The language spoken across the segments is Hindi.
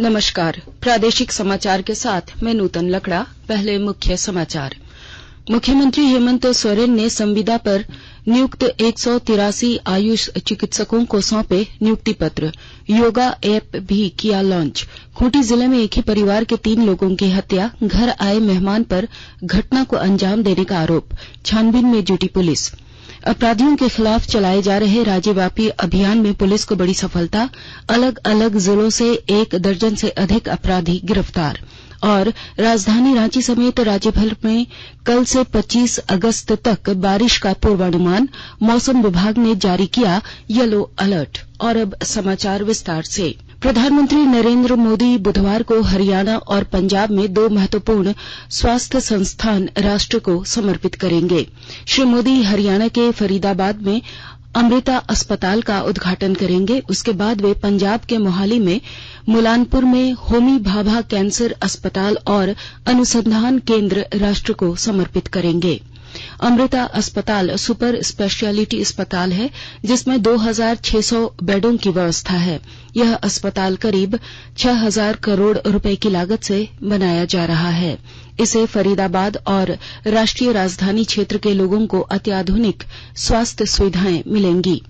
नमस्कार। प्रादेशिक समाचार के साथ मैं नूतन लकड़ा। पहले मुख्य समाचार। मुख्यमंत्री हेमंत सोरेन ने संविदा पर नियुक्त 183 आयुष चिकित्सकों को सौंपे नियुक्ति पत्र। योगा ऐप भी किया लॉन्च। खूंटी जिले में एक ही परिवार के 3 लोगों की हत्या। घर आए मेहमान पर घटना को अंजाम देने का आरोप। छानबीन में जुटी पुलिस। अपराधियों के खिलाफ चलाए जा रहे राज्यव्यापी अभियान में पुलिस को बड़ी सफलता। अलग अलग जिलों से 1 दर्जन से अधिक अपराधी गिरफ्तार। और राजधानी रांची समेत राज्यभर में कल से 25 अगस्त तक बारिश का पूर्वानुमान। मौसम विभाग ने जारी किया येलो अलर्ट। और अब समाचार विस्तार से। प्रधानमंत्री नरेंद्र मोदी बुधवार को हरियाणा और पंजाब में 2 महत्वपूर्ण स्वास्थ्य संस्थान राष्ट्र को समर्पित करेंगे। श्री मोदी हरियाणा के फरीदाबाद में अमृता अस्पताल का उद्घाटन करेंगे। उसके बाद वे पंजाब के मोहाली में मुलानपुर में होमी भाभा कैंसर अस्पताल और अनुसंधान केंद्र राष्ट्र को समर्पित करेंगे। अमृता अस्पताल सुपर स्पेशलिटी अस्पताल है जिसमें 2600 बेडों की व्यवस्था है। यह अस्पताल करीब 6000 करोड़ रुपए की लागत से बनाया जा रहा है। इसे फरीदाबाद और राष्ट्रीय राजधानी क्षेत्र के लोगों को अत्याधुनिक स्वास्थ्य सुविधाएं मिलेंगी।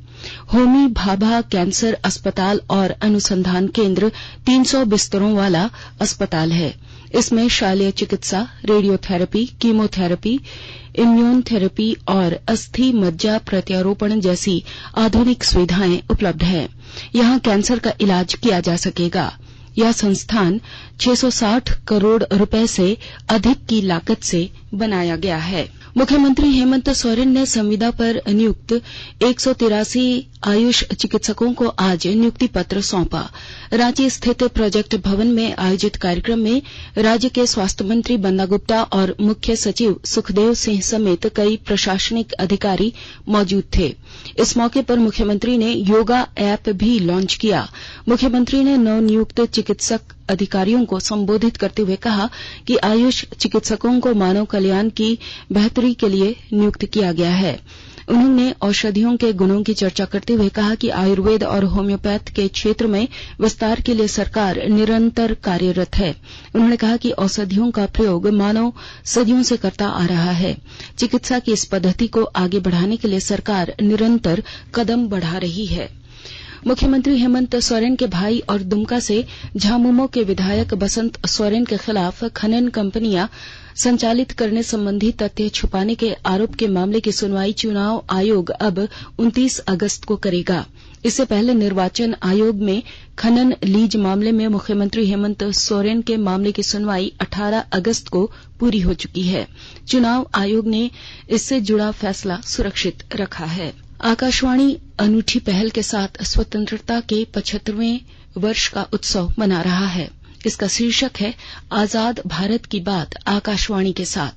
होमी भाभा कैंसर अस्पताल और अनुसंधान केंद्र 300 बिस्तरों वाला अस्पताल है। इसमें शल्य चिकित्सा, रेडियोथेरेपी, कीमोथेरेपी, इम्यूनोथेरेपी और अस्थि मज्जा प्रत्यारोपण जैसी आधुनिक सुविधाएं उपलब्ध हैं। यहां कैंसर का इलाज किया जा सकेगा। यह संस्थान 660 करोड़ रुपए से अधिक की लागत से बनाया गया है। मुख्यमंत्री हेमंत सोरेन ने संविदा पर नियुक्त 183 आयुष चिकित्सकों को आज नियुक्ति पत्र सौंपा। रांची स्थित प्रोजेक्ट भवन में आयोजित कार्यक्रम में राज्य के स्वास्थ्य मंत्री बन्ना गुप्ता और मुख्य सचिव सुखदेव सिंह समेत कई प्रशासनिक अधिकारी मौजूद थे। इस मौके पर मुख्यमंत्री ने योगा ऐप भी लॉन्च किया। मुख्यमंत्री ने नवनियुक्त चिकित्सक अधिकारियों को संबोधित करते हुए कहा कि आयुष चिकित्सकों को मानव कल्याण की बेहतरी के लिए नियुक्त किया गया है। उन्होंने औषधियों के गुणों की चर्चा करते हुए कहा कि आयुर्वेद और होम्योपैथ के क्षेत्र में विस्तार के लिए सरकार निरंतर कार्यरत है। उन्होंने कहा कि औषधियों का प्रयोग मानव सदियों से करता आ रहा है। चिकित्सा की इस पद्धति को आगे बढ़ाने के लिए सरकार निरंतर कदम बढ़ा रही है। मुख्यमंत्री हेमंत सोरेन के भाई और दुमका से झामुमो के विधायक बसंत सोरेन के खिलाफ खनन कंपनियां संचालित करने संबंधी तथ्य छुपाने के आरोप के मामले की सुनवाई चुनाव आयोग अब 29 अगस्त को करेगा। इससे पहले निर्वाचन आयोग में खनन लीज मामले में मुख्यमंत्री हेमंत सोरेन के मामले की सुनवाई 18 अगस्त को पूरी हो चुकी है। चुनाव आयोग ने इससे जुड़ा फैसला सुरक्षित रखा है। आकाशवाणी अनूठी पहल के साथ स्वतंत्रता के 75वें वर्ष का उत्सव मना रहा है। इसका शीर्षक है आजाद भारत की बात आकाशवाणी के साथ।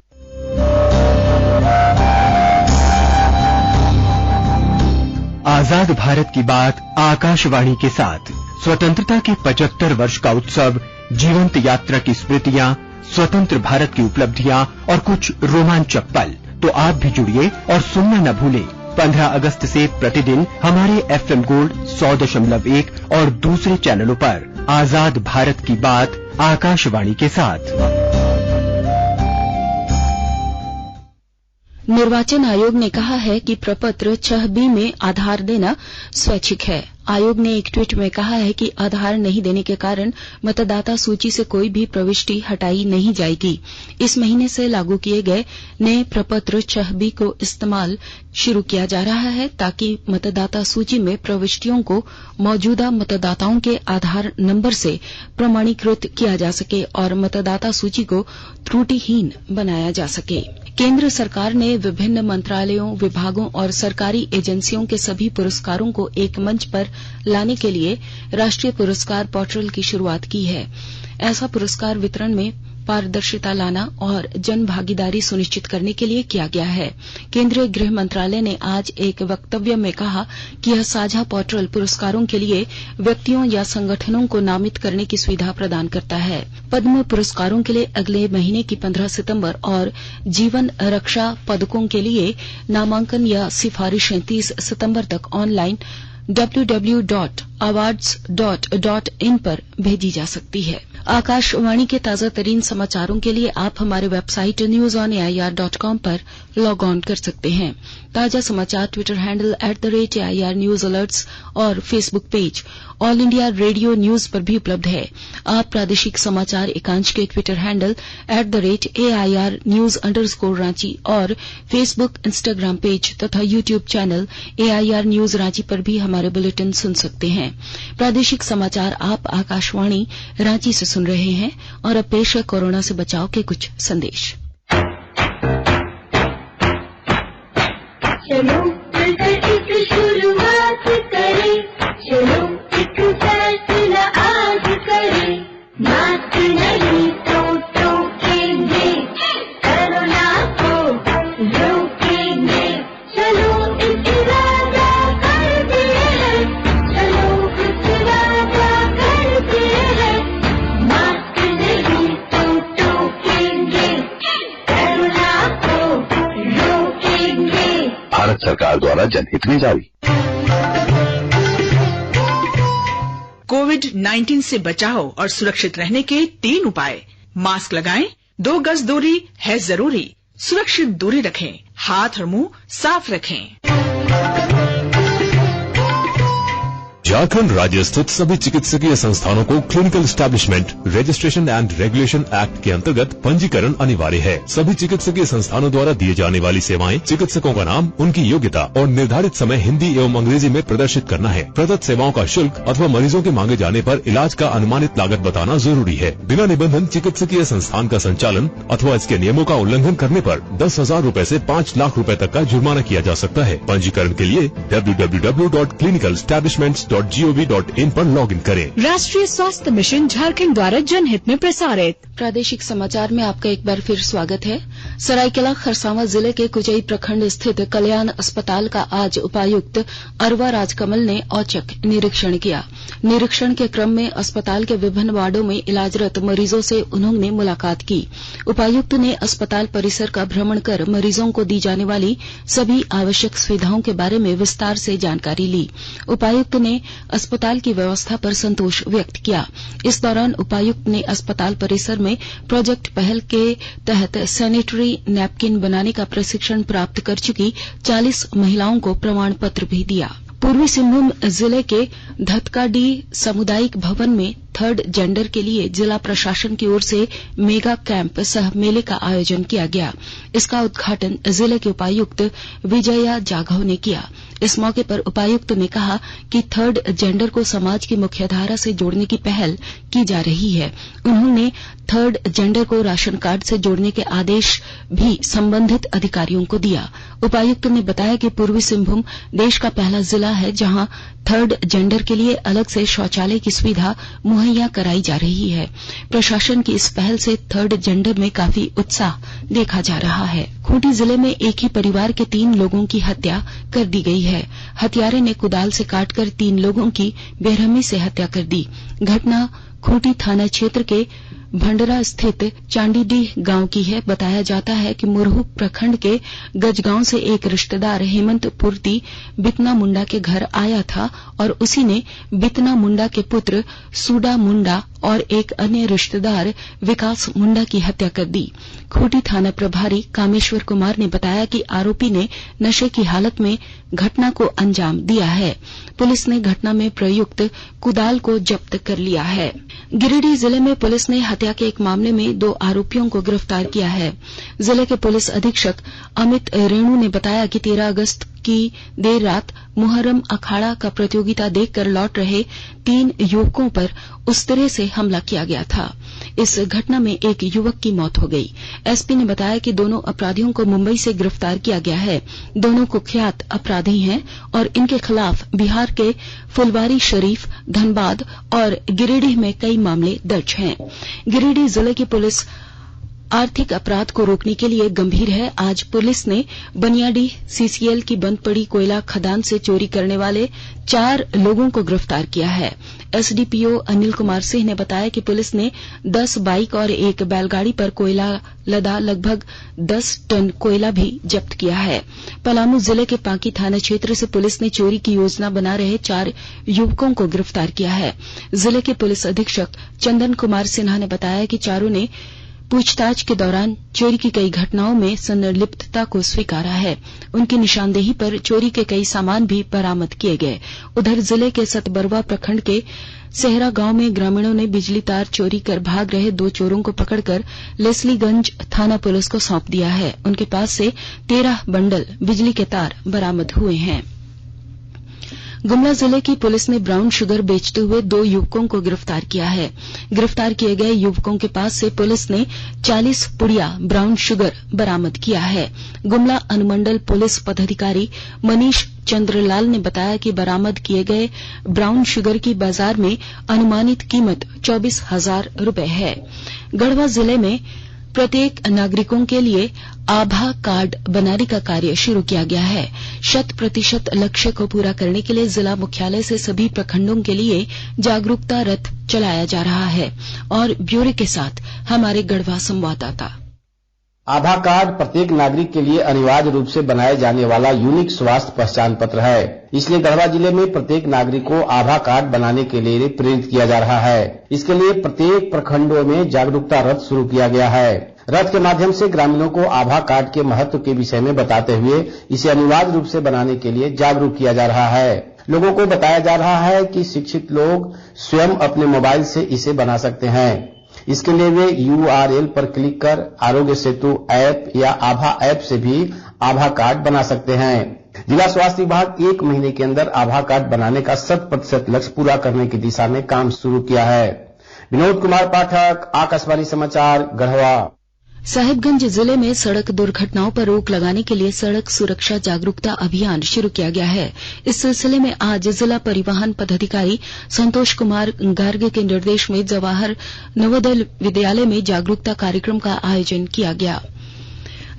आजाद भारत की बात आकाशवाणी के साथ। स्वतंत्रता के 75 वर्ष का उत्सव, जीवंत यात्रा की स्मृतियां, स्वतंत्र भारत की उपलब्धियां और कुछ रोमांचक पल। तो आप भी जुड़िए और सुनना न भूलें। 15 अगस्त से प्रतिदिन हमारे FM गोल्ड 100.1 और दूसरे चैनलों पर आजाद भारत की बात आकाशवाणी के साथ। निर्वाचन आयोग ने कहा है कि प्रपत्र 6B में आधार देना स्वैच्छिक है। आयोग ने एक ट्वीट में कहा है कि आधार नहीं देने के कारण मतदाता सूची से कोई भी प्रविष्टि हटाई नहीं जाएगी। इस महीने से लागू किए गए नए प्रपत्र 6B को इस्तेमाल शुरू किया जा रहा है ताकि मतदाता सूची में प्रविष्टियों को मौजूदा मतदाताओं के आधार नंबर से प्रमाणीकृत किया जा सके और मतदाता सूची को त्रुटिहीन बनाया जा सके। केंद्र सरकार ने विभिन्न मंत्रालयों, विभागों और सरकारी एजेंसियों के सभी पुरस्कारों को एक मंच पर लाने के लिए राष्ट्रीय पुरस्कार पोर्टल की शुरुआत की है। ऐसा पुरस्कार वितरण में पारदर्शिता लाना और जन भागीदारी सुनिश्चित करने के लिए किया गया है। केंद्रीय गृह मंत्रालय ने आज एक वक्तव्य में कहा कि यह साझा पोर्टल पुरस्कारों के लिए व्यक्तियों या संगठनों को नामित करने की सुविधा प्रदान करता है। पद्म पुरस्कारों के लिए अगले महीने की 15 सितंबर और जीवन रक्षा पदकों के लिए नामांकन या सिफारिशें 30 सितंबर तक ऑनलाइन www.awards.in पर भेजी जा सकती है। आकाशवाणी के ताजा तरीन समाचारों के लिए आप हमारे वेबसाइट newsonair.com पर लॉग ऑन कर सकते हैं। ताजा समाचार Twitter handle @AIR news alerts और Facebook page All India Radio news पर भी उपलब्ध है। आप प्रादेशिक समाचार एकांश के Twitter handle @AIR news _Ranchi और फेसबुक इंस्टाग्राम पेज तथा YouTube channel AIR news Ranchi पर भी हमारे बुलेटिन सुन सकते हैं। प्रादेशिक समाचार आप आकाशवाणी रांची से सुन रहे हैं और अब पेश है कोरोना से बचाव के कुछ संदेश। चलो मिलकर एक शुरुआत करें, चलो एक फैसला आज करें, मास्क नहीं तो टोकेंगे, कोरोना को रोकेंगे, चलो इरादा करते हैं, चलो इरादा करते हैं, मास्क नहीं तो टोकेंगे, कोरोना को रोकेंगे। भारत सरकार द्वारा जनहित में जारी। कोविड-19 से बचाव और सुरक्षित रहने के 3 उपाय। मास्क लगाएं, 2 गज दूरी है जरूरी, सुरक्षित दूरी रखें, हाथ और मुंह साफ रखें। झारखंड राज्य स्थित सभी चिकित्सकीय संस्थानों को clinical establishment registration and regulation act के अंतर्गत पंजीकरण अनिवार्य है। सभी चिकित्सकीय संस्थानों द्वारा दिए जाने वाली सेवाएं, चिकित्सकों का नाम, उनकी योग्यता और निर्धारित समय हिंदी एवं अंग्रेजी में प्रदर्शित करना है। प्रदत्त सेवाओं का शुल्क अथवा मरीजों के मांगे जाने पर इलाज का अनुमानित लागत बताना जरूरी है। बिना निबंधन चिकित्सकीय संस्थान का संचालन अथवा इसके नियमों का उल्लंघन करने पर 10,000 रूपए से 5 लाख रूपए तक का जुर्माना किया जा सकता है। पंजीकरण के लिए www.clinicalestablishments.gov.in पर लॉगिन करें। राष्ट्रीय स्वास्थ्य मिशन झारखंड द्वारा जनहित में प्रसारित। प्रादेशिक समाचार में आपका एक बार फिर स्वागत है। सरायकेला खरसावां जिले के कुचई प्रखंड स्थित कल्याण अस्पताल का आज उपायुक्त अरवा राजकमल ने औचक निरीक्षण किया। निरीक्षण के क्रम में अस्पताल के विभिन्न वार्डों में इलाजरत मरीजों से उन्होंने मुलाकात की। उपायुक्त ने अस्पताल परिसर का भ्रमण कर मरीजों को दी जाने वाली सभी आवश्यक सुविधाओं के बारे में विस्तार से जानकारी ली। उपायुक्त ने अस्पताल की व्यवस्था पर संतोष व्यक्त किया। इस दौरान उपायुक्त ने अस्पताल परिसर में प्रोजेक्ट पहल के तहत सैनिटरी नैपकिन बनाने का प्रशिक्षण प्राप्त कर चुकी 40 महिलाओं को प्रमाण पत्र भी दिया। पूर्वी सिंहभूम जिले के धतकाडीह सामुदायिक भवन में 3rd जेंडर के लिए जिला प्रशासन की ओर से मेगा कैंप सह मेले का आयोजन किया गया। इसका उद्घाटन जिले के उपायुक्त विजया जाघव ने किया। इस मौके पर उपायुक्त ने कहा कि 3rd जेंडर को समाज की मुख्यधारा से जोड़ने की पहल की जा रही है। उन्होंने 3rd जेंडर को राशन कार्ड से जोड़ने के आदेश भी संबंधित अधिकारियों को दिया। उपायुक्त ने बताया कि पूर्वी सिंहभूम देश का पहला जिला है जहां 3rd जेंडर के लिए अलग से शौचालय की सुविधा मुहैया कराई जा रही है। प्रशासन की इस पहल से 3rd जेंडर में काफी उत्साह देखा जा रहा है। खूंटी जिले में एक ही परिवार के 3 लोगों की हत्या कर दी गई है। हत्यारे ने कुदाल से काटकर 3 लोगों की बेरहमी से हत्या कर दी। घटना खूंटी थाना क्षेत्र के भंडरा स्थित चांडीडीह गांव की है। बताया जाता है कि मुरहू प्रखंड के गजगांव से एक रिश्तेदार हेमंत पूर्ति बितना मुंडा के घर आया था और उसी ने बितना मुंडा के पुत्र सूडा मुंडा और एक अन्य रिश्तेदार विकास मुंडा की हत्या कर दी। खूंटी थाना प्रभारी कामेश्वर कुमार ने बताया कि आरोपी ने नशे की हालत में घटना को अंजाम दिया है। पुलिस ने घटना में प्रयुक्त कुदाल को जब्त कर लिया है। गिरिडीह जिले में पुलिस ने हत्या के एक मामले में 2 आरोपियों को गिरफ्तार किया है। जिले के पुलिस अधीक्षक अमित रेणु ने बताया कि 13 अगस्त की देर रात मुहर्रम अखाड़ा का प्रतियोगिता देखकर लौट रहे 3 युवकों पर उस तरह से हमला किया गया था। इस घटना में एक युवक की मौत हो गई। एसपी ने बताया कि दोनों अपराधियों को मुंबई से गिरफ्तार किया गया है। दोनों कुख्यात अपराधी हैं और इनके खिलाफ बिहार के फुलवारी शरीफ, धनबाद और गिरिडीह में कई मामले दर्ज हैं। गिरिडीह जिले की पुलिस आर्थिक अपराध को रोकने के लिए गंभीर है। आज पुलिस ने बनियाडीह सीसीएल की बंद पड़ी कोयला खदान से चोरी करने वाले 4 लोगों को गिरफ्तार किया है। एसडीपीओ अनिल कुमार सिंह ने बताया कि पुलिस ने 10 बाइक और एक बैलगाड़ी पर कोयला लदा लगभग 10 टन कोयला भी जब्त किया है। पलामू जिले के पांकी थाना क्षेत्र से पुलिस ने चोरी की योजना बना रहे 4 युवकों को गिरफ्तार किया है। जिले के पुलिस अधीक्षक चंदन कुमार सिन्हा ने बताया कि चारों ने पूछताछ के दौरान चोरी की कई घटनाओं में संलिप्तता को स्वीकारा है। उनकी निशानदेही पर चोरी के कई सामान भी बरामद किए गए। उधर जिले के सतबरवा प्रखंड के सेहरा गांव में ग्रामीणों ने बिजली तार चोरी कर भाग रहे 2 चोरों को पकड़कर लेस्लीगंज थाना पुलिस को सौंप दिया है। उनके पास से 13 बंडल बिजली के तार बरामद हुए हैं। गुमला जिले की पुलिस ने ब्राउन शुगर बेचते हुए 2 युवकों को गिरफ्तार किया है। गिरफ्तार किए गए युवकों के पास से पुलिस ने 40 पुड़िया ब्राउन शुगर बरामद किया है। गुमला अनुमंडल पुलिस पदाधिकारी मनीष चंद्रलाल ने बताया कि बरामद किए गए ब्राउन शुगर की बाजार में अनुमानित कीमत 24,000 रुपए है। गढ़वा जिले में प्रत्येक नागरिकों के लिए आभा कार्ड बनाने का कार्य शुरू किया गया है। 100% लक्ष्य को पूरा करने के लिए जिला मुख्यालय से सभी प्रखंडों के लिए जागरूकता रथ चलाया जा रहा है। और ब्यौरे के साथ हमारे गढ़वा संवाददाता। आभा कार्ड प्रत्येक नागरिक के लिए अनिवार्य रूप से बनाए जाने वाला यूनिक स्वास्थ्य पहचान पत्र है। इसलिए गढ़वा जिले में प्रत्येक नागरिक को आभा कार्ड बनाने के लिए प्रेरित किया जा रहा है। इसके लिए प्रत्येक प्रखंडों में जागरूकता रथ शुरू किया गया है। रथ के माध्यम से ग्रामीणों को आभा कार्ड के महत्व के विषय में बताते हुए इसे अनिवार्य रूप से बनाने के लिए जागरूक किया जा रहा है। लोगों को बताया जा रहा है कि शिक्षित लोग स्वयं अपने मोबाइल से इसे बना सकते हैं। इसके लिए वे URL पर क्लिक कर आरोग्य सेतु ऐप या आभा ऐप से भी आभा कार्ड बना सकते हैं। जिला स्वास्थ्य विभाग 1 महीने के अंदर आभा कार्ड बनाने का 100% लक्ष्य पूरा करने की दिशा में काम शुरू किया है। विनोद कुमार पाठक, आकाशवाणी समाचार, गढ़वा। साहिबगंज जिले में सड़क दुर्घटनाओं पर रोक लगाने के लिए सड़क सुरक्षा जागरूकता अभियान शुरू किया गया है। इस सिलसिले में आज जिला परिवहन पदाधिकारी संतोष कुमार गार्ग के निर्देश में जवाहर नवोदय विद्यालय में जागरूकता कार्यक्रम का आयोजन किया गया।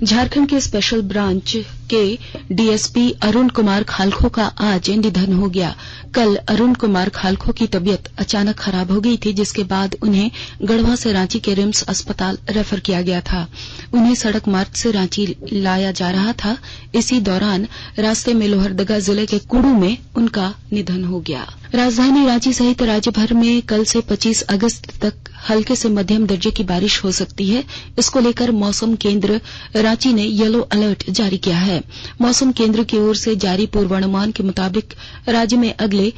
झारखंड के स्पेशल ब्रांच के डीएसपी अरुण कुमार खालखो का आज निधन हो गया। कल अरुण कुमार खालखो की तबीयत अचानक खराब हो गई थी, जिसके बाद उन्हें गढ़वा से रांची के रिम्स अस्पताल रेफर किया गया था। उन्हें सड़क मार्ग से रांची लाया जा रहा था। इसी दौरान रास्ते में लोहरदगा जिले के कुड़ू में उनका निधन हो गया। राजधानी रांची सहित राज्य भर में कल से 25 अगस्त तक हल्के से मध्यम दर्जे की बारिश हो सकती है। इसको लेकर मौसम केंद्र रांची ने येलो अलर्ट जारी किया है। मौसम केंद्र की ओर से जारी पूर्वानुमान के मुताबिक राज्य में अगले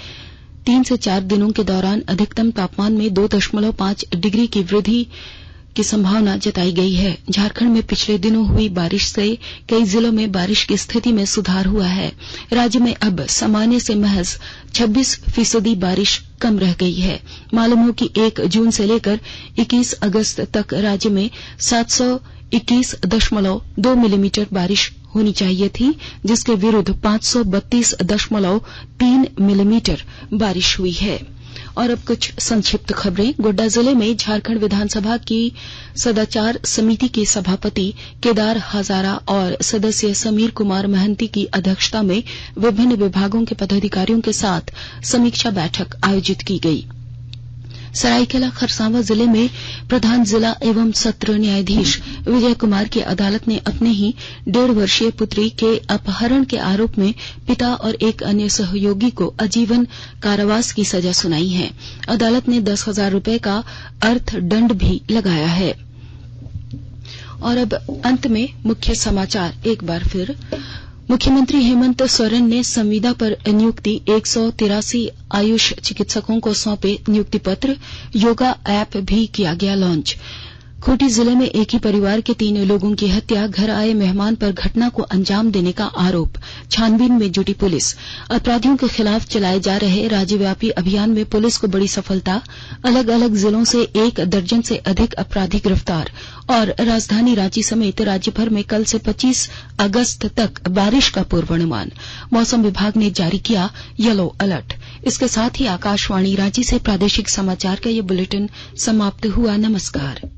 3 से 4 दिनों के दौरान अधिकतम तापमान में 2.5 डिग्री की वृद्धि की संभावना जताई गई है। झारखंड में पिछले दिनों हुई बारिश से कई जिलों में बारिश की स्थिति में सुधार हुआ है। राज्य में अब सामान्य से महज 26% बारिश कम रह गई है। मालूम हो कि 1 जून से लेकर 21 अगस्त तक राज्य में 721.2 मिलीमीटर बारिश होनी चाहिए थी, जिसके विरुद्ध 532.3 मिलीमीटर बारिश हुई है। और अब कुछ संक्षिप्त खबरें। गोड्डा जिले में झारखंड विधानसभा की सदाचार समिति के सभापति केदार हजारा और सदस्य समीर कुमार महंती की अध्यक्षता में विभिन्न विभागों के पदाधिकारियों के साथ समीक्षा बैठक आयोजित की गई। सरायकेला खरसावां जिले में प्रधान जिला एवं सत्र न्यायाधीश विजय कुमार की अदालत ने अपने ही 1.5 वर्षीय पुत्री के अपहरण के आरोप में पिता और एक अन्य सहयोगी को आजीवन कारावास की सजा सुनाई है। अदालत ने 10,000 रुपए का अर्थदंड भी लगाया है। और अब अंत में मुख्य समाचार एक बार फिर। मुख्यमंत्री हेमंत सोरेन ने संविदा पर नियुक्ति 183 आयुष चिकित्सकों को सौंपे नियुक्ति पत्र। योगा ऐप भी किया गया लॉन्च। खूंटी जिले में एक ही परिवार के 3 लोगों की हत्या, घर आए मेहमान पर घटना को अंजाम देने का आरोप। छानबीन में जुटी पुलिस। अपराधियों के खिलाफ चलाए जा रहे राज्यव्यापी अभियान में पुलिस को बड़ी सफलता। अलग अलग जिलों से 1 दर्जन से अधिक अपराधी गिरफ्तार। और राजधानी रांची समेत राज्यभर में कल से 25 अगस्त तक बारिश का पूर्वानुमान। मौसम विभाग ने जारी किया येलो अलर्ट। इसके साथ ही आकाशवाणी रांची से प्रादेशिक समाचार का ये बुलेटिन समाप्त हुआ। नमस्कार।